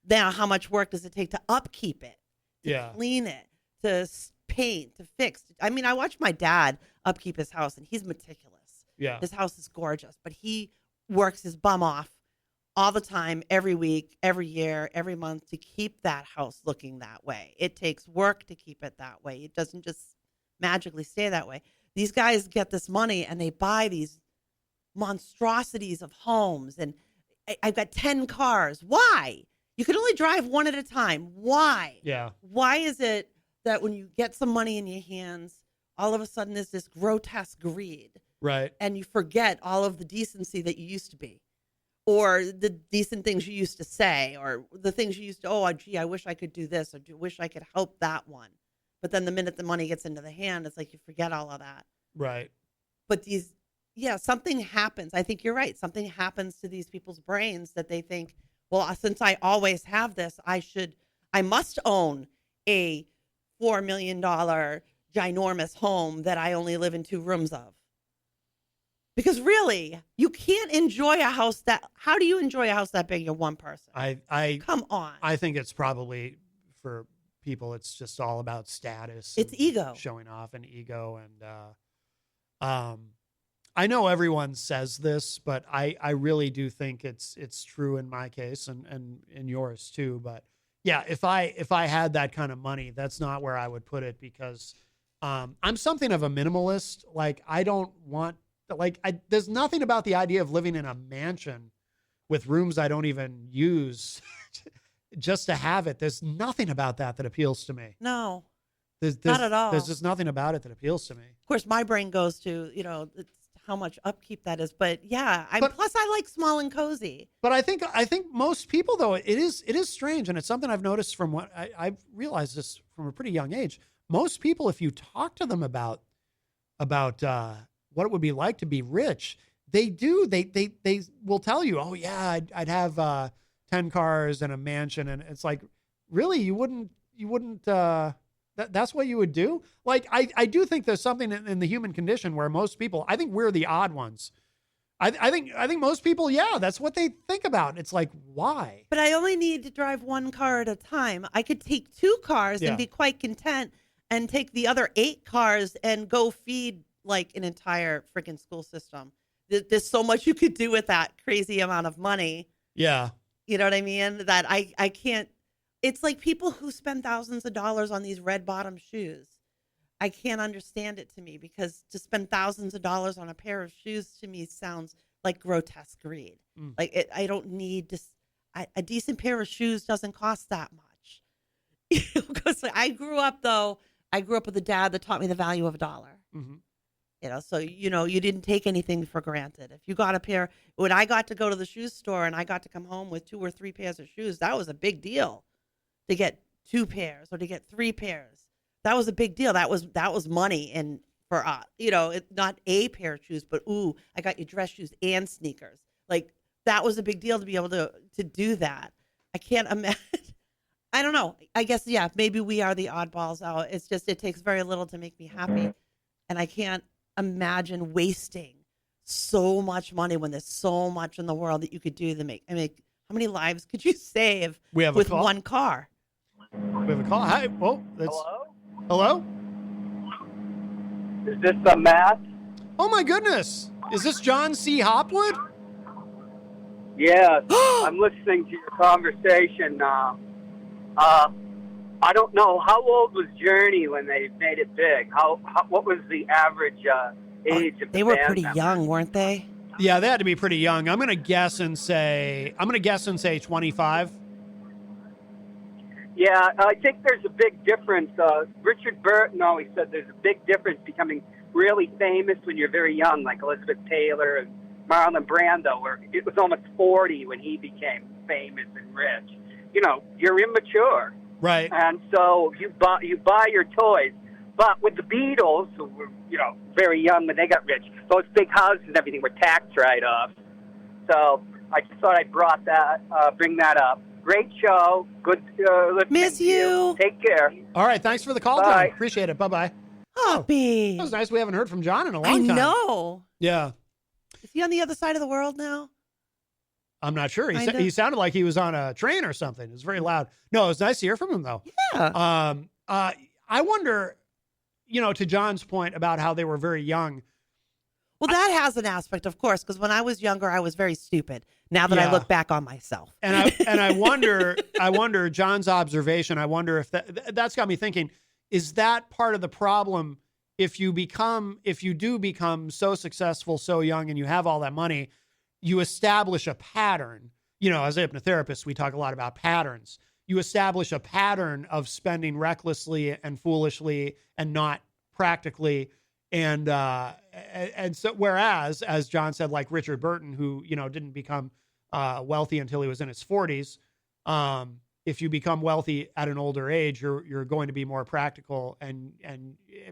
S11: Now, how much work does it take to upkeep it, to clean it, to paint, to fix? I mean, I watched my dad upkeep his house, and he's meticulous.
S10: Yeah.
S11: His house is gorgeous, but he works his bum off all the time, every week, every year, every month to keep that house looking that way. It takes work to keep it that way. It doesn't just magically stay that way. These guys get this money and they buy these monstrosities of homes. And I've got 10 cars. Why? You can only drive one at a time. Why?
S10: Yeah.
S11: Why is it that when you get some money in your hands, all of a sudden there's this grotesque greed?
S10: Right.
S11: And you forget all of the decency that you used to be, or the decent things you used to say, or the things you used to, oh, gee, I wish I could do this, or wish I could help that one. But then the minute the money gets into the hand, it's like you forget all of that.
S10: Right.
S11: But something happens. I think you're right. Something happens to these people's brains that they think, well, since I always have this, I must own a $4 million ginormous home that I only live in 2 rooms of. Because really, you can't enjoy a house how do you enjoy a house that big? You're one person. Come on.
S10: I think it's probably, for people, it's just all about status.
S11: It's ego.
S10: Showing off and ego. And I know everyone says this, but I really do think it's true in my case and in yours too. But yeah, if I had that kind of money, that's not where I would put it, because I'm something of a minimalist. Like, I don't want, there's nothing about the idea of living in a mansion with rooms I don't even use just to have it. There's nothing about that appeals to me.
S11: No,
S10: there's
S11: not at all.
S10: There's just nothing about it that appeals to me.
S11: Of course, my brain goes to, how much upkeep that is. But yeah, plus I like small and cozy.
S10: But I think most people, though, it is strange, and it's something I've noticed from what I've realized this from a pretty young age. Most people, if you talk to them about what it would be like to be rich, they will tell you, oh yeah, I'd have 10 cars and a mansion, and it's like, really, you wouldn't that's what you would do? Like, I do think there's something in the human condition where most people, I think we're the odd ones. I think most people, yeah, that's what they think about. It's like, why?
S11: But I only need to drive one car at a time. I could take 2 cars and be quite content, and take the other 8 cars and go feed like an entire freaking school system. There's so much you could do with that crazy amount of money.
S10: Yeah.
S11: You know what I mean? That I can't. It's like people who spend thousands of dollars on these red bottom shoes. I can't understand it to me, because to spend thousands of dollars on a pair of shoes to me sounds like grotesque greed. Like I don't need to. A decent pair of shoes doesn't cost that much. Because I grew up with a dad that taught me the value of a dollar.
S10: Mm-hmm.
S11: You know, so, you didn't take anything for granted. If you got a pair, when I got to go to the shoe store and I got to come home with 2 or 3 pairs of shoes, that was a big deal. To get 2 pairs or to get 3 pairs, that was a big deal. That was money, and for not a pair of shoes, but I got you dress shoes and sneakers. Like, that was a big deal to be able to do that. I can't imagine. I don't know. I guess, yeah, maybe we are the oddballs out. It's just, it takes very little to make me happy, and I can't imagine wasting so much money when there's so much in the world that you could do to make. I mean, how many lives could you save with one car?
S10: We have a call. Hi. Oh, Hello?
S12: Is this Matt?
S10: Oh my goodness. Is this John C. Hopwood?
S12: Yes. I'm listening to your conversation. I don't know, how old was Journey when they made it big? What was the average age of the
S11: They were
S12: band
S11: pretty
S12: members?
S11: young, weren't they?
S10: Yeah, they had to be pretty young. I'm gonna guess and say 25.
S12: Yeah, I think there's a big difference. Richard Burton always said there's a big difference becoming really famous when you're very young, like Elizabeth Taylor and Marlon Brando, where it was almost 40 when he became famous and rich. You're immature.
S10: Right.
S12: And so you buy your toys. But with the Beatles, who were, very young when they got rich, those big houses and everything were tax write-offs. So I just thought I'd bring that up. Great show. Good listening.
S11: Miss you.
S12: Take care.
S10: All right. Thanks for the call,
S12: Bye.
S10: John. Appreciate it. Bye-bye.
S11: Hoppy.
S10: That was nice. We haven't heard from John in a long time.
S11: I know.
S10: Yeah.
S11: Is he on the other side of the world now?
S10: I'm not sure. He sounded like he was on a train or something. It was very loud. No, it was nice to hear from him, though.
S11: Yeah.
S10: I wonder, to John's point about how they were very young.
S11: Well, that has an aspect, of course, because when I was younger, I was very stupid. Now that I look back on myself,
S10: and I wonder John's observation. I wonder if that's got me thinking: is that part of the problem? If you do become so successful so young, and you have all that money, you establish a pattern. As a hypnotherapist, we talk a lot about patterns. You establish a pattern of spending recklessly and foolishly and not practically. And so, whereas, as John said, like Richard Burton, who, didn't become wealthy until he was in his 40s. If you become wealthy at an older age, you're going to be more practical and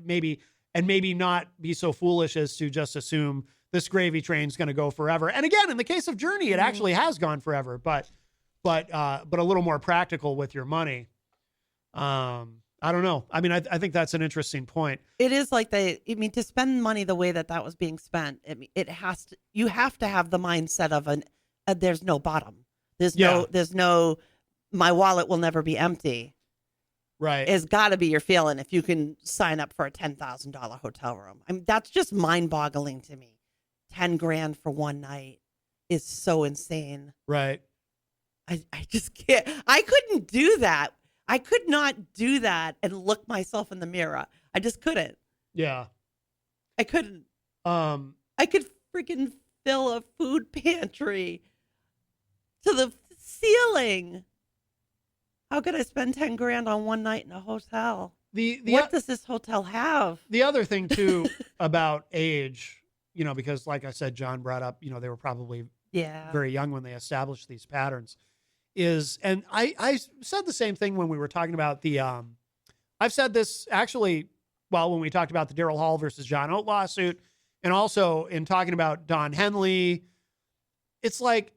S10: maybe not be so foolish as to just assume this gravy train's going to go forever. And again, in the case of Journey, it actually has gone forever, but a little more practical with your money. I don't know. I mean, I think that's an interesting point.
S11: It is like to spend money the way that was being spent, you have to have the mindset of there's no bottom. There's no, my wallet will never be empty.
S10: Right.
S11: It's got to be your feeling if you can sign up for a $10,000 hotel room. I mean, that's just mind boggling to me. 10 grand for one night is so insane.
S10: Right.
S11: I just can't. I couldn't do that. I could not do that and look myself in the mirror. I just couldn't.
S10: Yeah.
S11: I couldn't. I could freaking fill a food pantry to the ceiling. How could I spend 10 grand on one night in a hotel? What does this hotel have?
S10: The other thing too about age because like I said, John brought up, they were probably
S11: Yeah.
S10: very young when they established these patterns. And I said the same thing when we were talking about I've said this actually, when we talked about the Daryl Hall versus John Oates lawsuit, and also in talking about Don Henley. It's like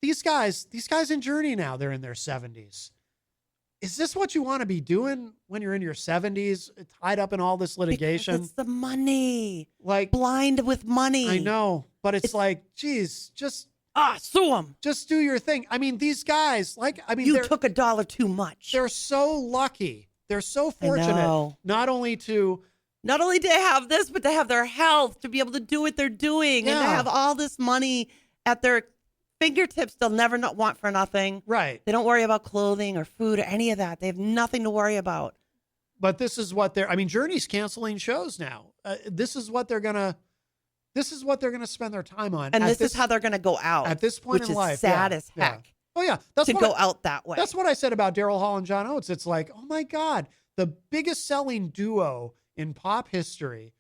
S10: these guys in Journey now, they're in their 70s. Is this what you want to be doing when you're in your 70s, tied up in all this litigation?
S11: Because it's the money.
S10: Like,
S11: blind with money.
S10: I know, but it's like, geez, just
S11: sue them.
S10: Just do your thing. I mean, these guys,
S11: you took $1 too much.
S10: They're so lucky. They're so fortunate. Not only to
S11: have this, but to have their health, to be able to do what they're doing, and to have all this money at their fingertips. They'll never not want for nothing.
S10: Right.
S11: They don't worry about clothing or food or any of that. They have nothing to worry about.
S10: But this is what Journey's canceling shows now. This is what they're gonna spend their time on.
S11: And this is how they're gonna go out
S10: at this point
S11: in
S10: life.
S11: Which is sad as heck.
S10: Oh yeah,
S11: go out that way.
S10: That's what I said about Daryl Hall and John Oates. It's like, oh my God, the biggest selling duo in pop history,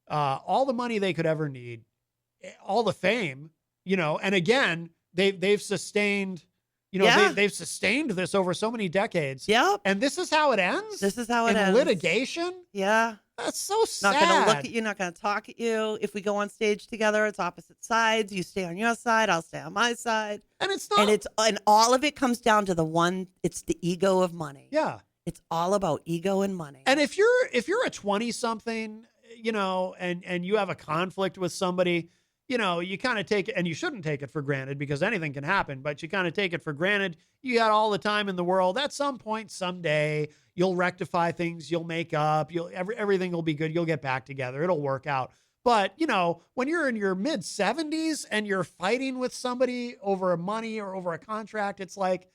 S10: all the money they could ever need, all the fame, and again, they've sustained, they've sustained this over so many decades.
S11: Yep.
S10: And this is how it ends.
S11: This is how it ends.
S10: In litigation.
S11: Yeah.
S10: That's so sad.
S11: Not going to look at you, not going to talk at you. If we go on stage together, it's opposite sides. You stay on your side, I'll stay on my side.
S10: And it's not.
S11: And all of it comes down to it's the ego of money.
S10: Yeah.
S11: It's all about ego and money.
S10: And if you're a 20-something, and you have a conflict with somebody, you kind of take it, and you shouldn't take it for granted because anything can happen, but you kind of take it for granted. You got all the time in the world. At some point, someday, you'll rectify things. You'll make up. Everything will be good. You'll get back together. It'll work out. But, when you're in your mid 70s and you're fighting with somebody over money or over a contract, it's like,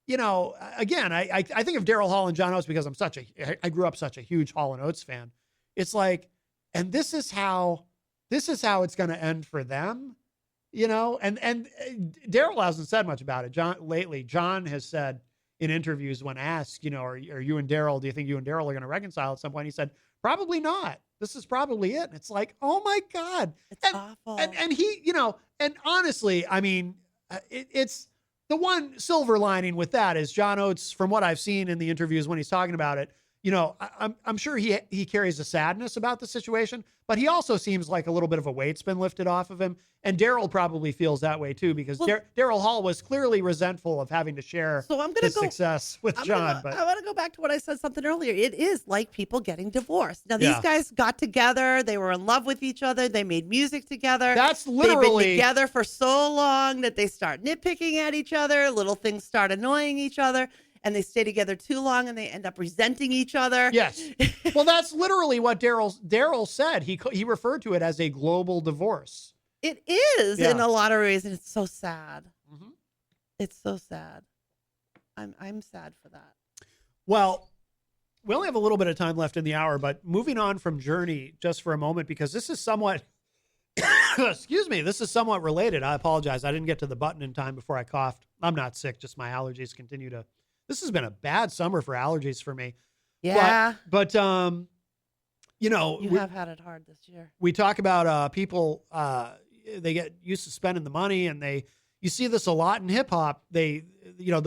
S10: again, I think of Daryl Hall and John Oates because I grew up such a huge Hall and Oates fan. It's like, and this is how it's going to end for them, and Daryl hasn't said much about it. John has said in interviews when asked, are you and Daryl, do you think you and Daryl are going to reconcile at some point? He said, probably not. This is probably it. And it's like, oh my God.
S11: It's awful.
S10: And he, and honestly, I mean, it's the one silver lining with that is John Oates, from what I've seen in the interviews when he's talking about it, I'm sure he carries a sadness about the situation, but he also seems like a little bit of a weight's been lifted off of him. And Daryl probably feels that way too, because Daryl Hall was clearly resentful of having to share success with John.
S11: I want to go back to what I said something earlier. It is like people getting divorced. Now, these guys got together. They were in love with each other. They made music together.
S10: That's literally...
S11: They've been together for so long that they start nitpicking at each other. Little things start annoying each other. And they stay together too long, and they end up resenting each other.
S10: Yes. Well, that's literally what Daryl said. He referred to it as a global divorce.
S11: It is in a lot of ways, and it's so sad. Mm-hmm. It's so sad. I'm sad for that.
S10: Well, we only have a little bit of time left in the hour, but moving on from Journey just for a moment, because this is somewhat, excuse me, this is somewhat related. I apologize. I didn't get to the button in time before I coughed. I'm not sick, just my allergies continue to. This has been a bad summer for allergies for me.
S11: Yeah.
S10: But
S11: you have had it hard this year.
S10: We talk about people, they get used to spending the money, and you see this a lot in hip hop. The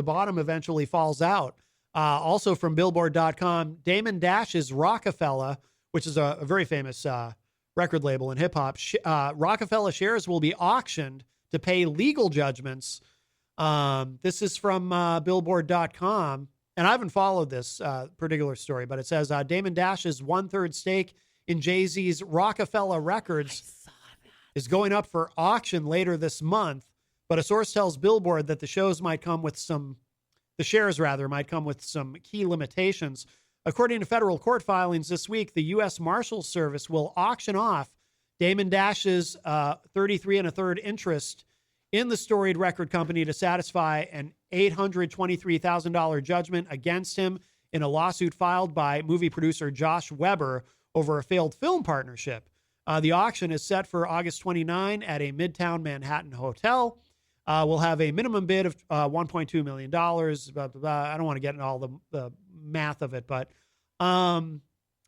S10: bottom eventually falls out. Also from Billboard.com, Damon Dash's Rockefeller, which is a very famous record label in hip hop. Rockefeller shares will be auctioned to pay legal judgments. This is from Billboard.com, and I haven't followed this particular story, but it says Damon Dash's 1/3 stake in Jay-Z's Rockefeller Records is going up for auction later this month. But a source tells Billboard that the shares might come with some key limitations. According to federal court filings this week, the U.S. Marshals Service will auction off Damon Dash's 33 1/3 interest in the storied record company to satisfy an $823,000 judgment against him in a lawsuit filed by movie producer Josh Weber over a failed film partnership. The auction is set for August 29 at a Midtown Manhattan hotel. We'll have a minimum bid of $1.2 million. Blah, blah, blah. I don't want to get into all the math of it, but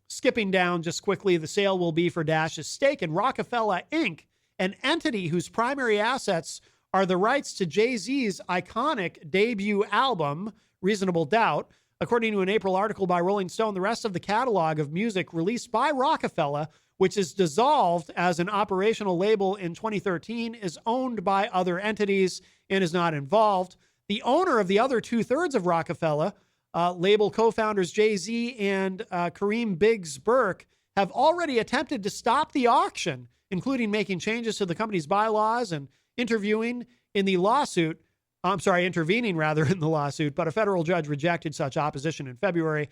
S10: skipping down just quickly, the sale will be for Dash's stake in Rockefeller Inc., an entity whose primary assets are the rights to Jay-Z's iconic debut album, Reasonable Doubt. According to an April article by Rolling Stone, the rest of the catalog of music released by Rockefeller, which is dissolved as an operational label in 2013, is owned by other entities and is not involved. The owner of the other 2/3 of Rockefeller, label co-founders Jay-Z and Kareem Biggs Burke, have already attempted to stop the auction, including making changes to the company's bylaws and intervening in the lawsuit, but a federal judge rejected such opposition in February.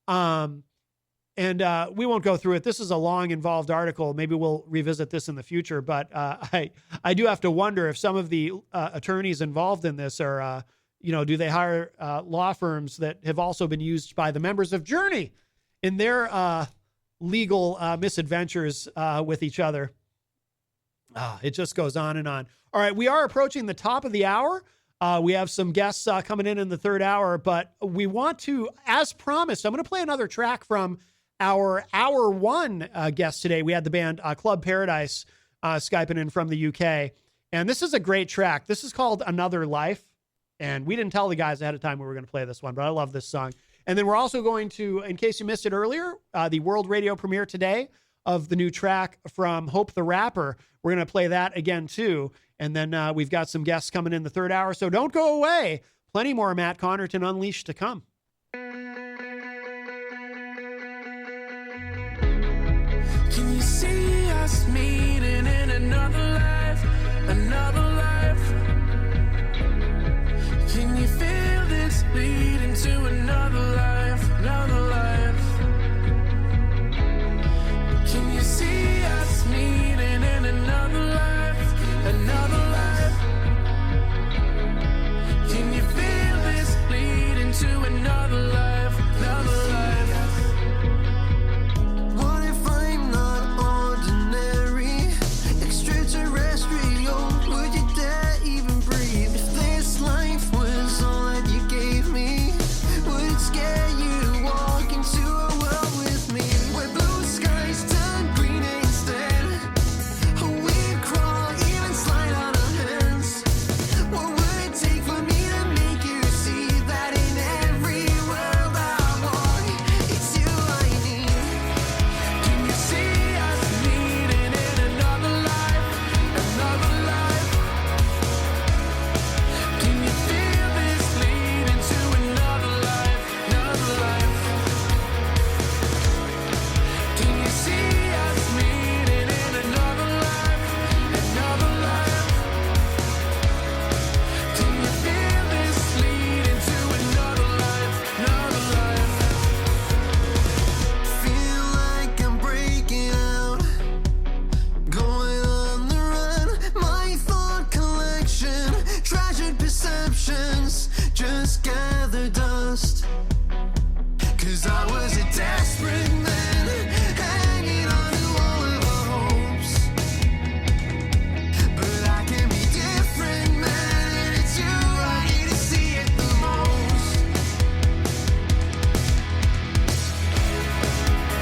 S10: We won't go through it. This is a long, involved article. Maybe we'll revisit this in the future, but I do have to wonder if some of the attorneys involved in this are, do they hire law firms that have also been used by the members of Journey in their legal misadventures with each other? It just goes on and on. All right, we are approaching the top of the hour. We have some guests coming in the third hour, but we want to, as promised, I'm going to play another track from our hour one guest today. We had the band Club Paradise Skyping in from the UK. And this is a great track. This is called Another Life. And we didn't tell the guys ahead of time we were going to play this one, but I love this song. And then we're also going to, in case you missed it earlier, the world radio premiere today of the new track from Hope the Rapper. We're going to play that again, too. And then we've got some guests coming in the third hour. So don't go away. Plenty more Matt Connarton Unleashed to come.
S9: Can you see us meeting in another life? Another life? Can you feel this leading to another life? Another life? Can you see us meeting in another life? Another life? Can you feel this leading to another life? Another life? What if I'm not ordinary? Extraterrestrial, would you dare even breathe? If this life was all that you gave me, would it scare you to walk into a world with me? Where blue skies turn green instead? We'd crawl, even slide on our hands. What would it take for me to make you see that in every world I walk, it's you I need? Can you see us meeting in another life? Another life? Can you feel this leading to another life? Another life? Can you see us meeting in another life? Another life? Can you feel this leading to another life? Another life? Feel like I'm breaking out, going on the run. My thought collection, treasured perceptions, just gather dust. 'Cause I was a desperate man, hanging on to all of our hopes. But I can be different, man, and it's you I need to see it the most.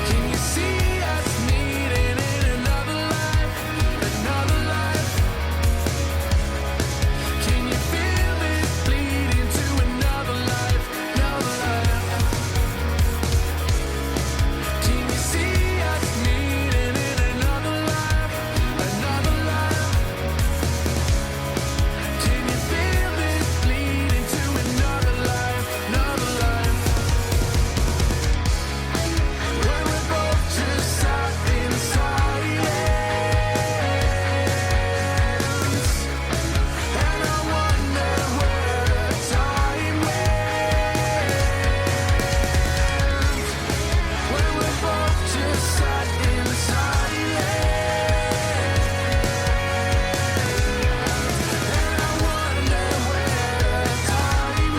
S9: Can you see us meeting in another life? Another life? Can you feel this leading to another life? Another life? Can you see us meeting in another life? Another life? Can you feel this leading to another life? Another life? When we're both just sat in silence, and I wonder where the time went. When we're both just sat in silence, and I wonder where the time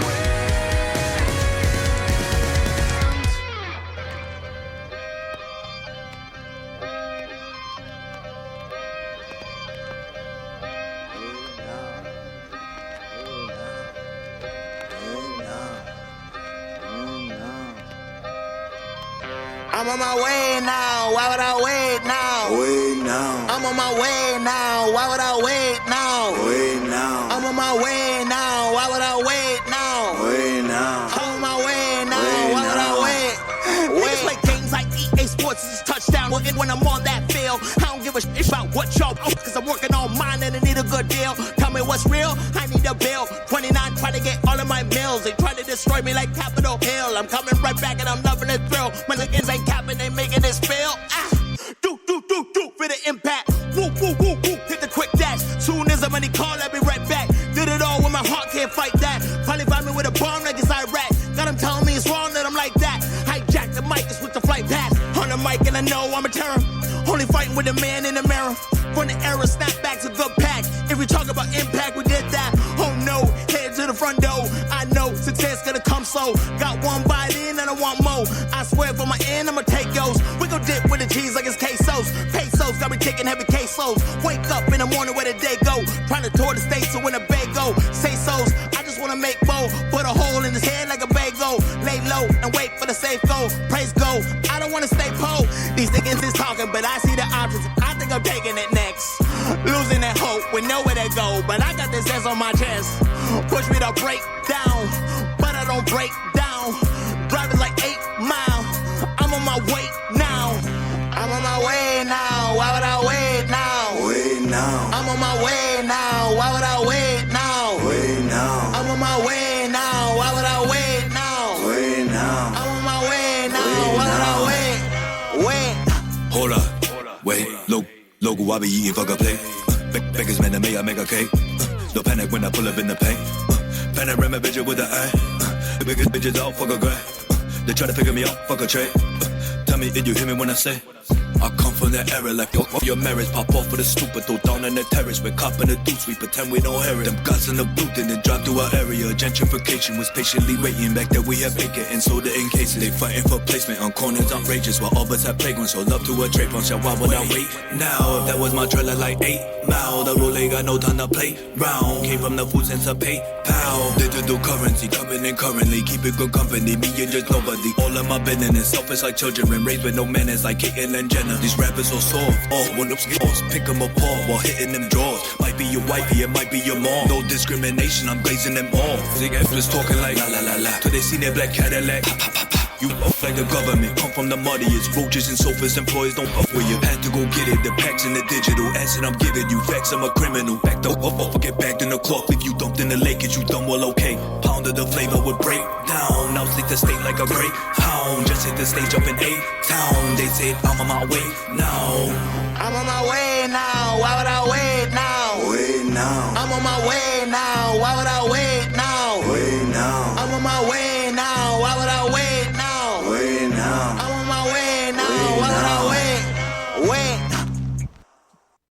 S13: I'm on my way now. Why would I wait now?
S14: Wait now.
S13: I'm
S9: I'm on my way now. Why would I wait now?
S13: Wait now.
S9: I'm on my way now. Why would I wait now?
S13: Wait now.
S9: I'm on my way now. Why would I wait? Niggas play games like EA Sports is touchdown. When I'm on that field, I don't give a shit about what y'all do, cause I'm working on mine and I need a good deal. Tell me what's real, I need a bill. 29 trying to get all of my meals. They try to destroy me like Capitol Hill. I'm coming right back and I'm loving the thrill. My niggas ain't capping, they making this feel. Do for the impact. Woo, woo, woo, woo, hit the quick dash. Soon as the money call, I'll be right back. Did it all when my heart can't fight that. Probably find me with a bomb like it's Iraq. Got them telling me it's wrong that I'm like that. Hijack the mic, it's with the flight pass. On the mic and I know I'm a terror. Only fighting with a man in the mirror. From the era, snapback's a good pack. If we talk about impact, we did that. Oh no, head to the front door. I know success gonna come slow. Got one bite in and I want more. I swear for my end, I'ma take yours. We gon' dip with the cheese like it's quesos. Pesos, got me kicking heavy quesos. Wake up in the morning where the day go. Trying to tour the states to win a bagel. Say so's, I just wanna make more. Put a hole in his head like a bagel. Lay low and wait for the safe go. Praise go, I don't wanna stay po. These niggas is talking, but I see the options. I think I'm taking it next. Losing that hope with nowhere to go. But I got this S on my chest. Push me to break down, but I don't break down. Driving like 8 miles. I'm on my way now. I'm on my way now. Why would I wait now?
S13: Wait now.
S9: I'm on my way now. Why would I wait now?
S13: Wait now.
S9: I'm on my way now. Why would I wait now?
S13: Wait now.
S9: I'm on my way now. Why would I wait? Wait.
S14: Hold up. Wait. Local, I be eating fuck a plate. Beggars man to me, I make a cake. No panic when I pull up in the paint. Panorama bitch with the eye. The biggest bitches out, fuck a gray. They try to figure me out, fuck a trade. Tell me, did you hear me when I say I come from the era like your marriage. Pop off for the stupid, throw down in the terrace. We're copping the deuce, we pretend we don't hear it. Them guys in the booth and then drive through our area. Gentrification was patiently waiting. Back there we had bacon and soda in cases. They fighting for placement on corners outrageous. While all butts have playgrounds, so love to a trade punch. Why would I wait now? If that was my trailer like 8 mile. The roll got no time to play round. Came from the food sense of PayPal. Digital currency coming in currently. Keep it good company, me and just nobody. All of my business, selfish like children. Raised with no manners like Caitlyn and Jenner. These rappers so soft, when them skills pick them apart while hitting them draws. Might be your wifey, it might be your mom. No discrimination, I'm glazing them off. Zig F-less talking like la la la la. Till they see their black Cadillac. Pa, pa, pa, pa. You off like the government, come from the muddiest. Roaches and sofas, employees don't fuck with you. Had to go get it, the packs in the digital. Acid I'm giving you, facts I'm a criminal. Backed up, get bagged in the cloth. If you dumped in the lake, is you done well okay. Pounded the flavor would break down. Now sleep the state like a great hound. Just hit the stage up in A-Town. They said I'm on my way now. I'm on my way now. Why would I wait now?
S13: Wait now.
S9: I'm on my way now. Why would I wait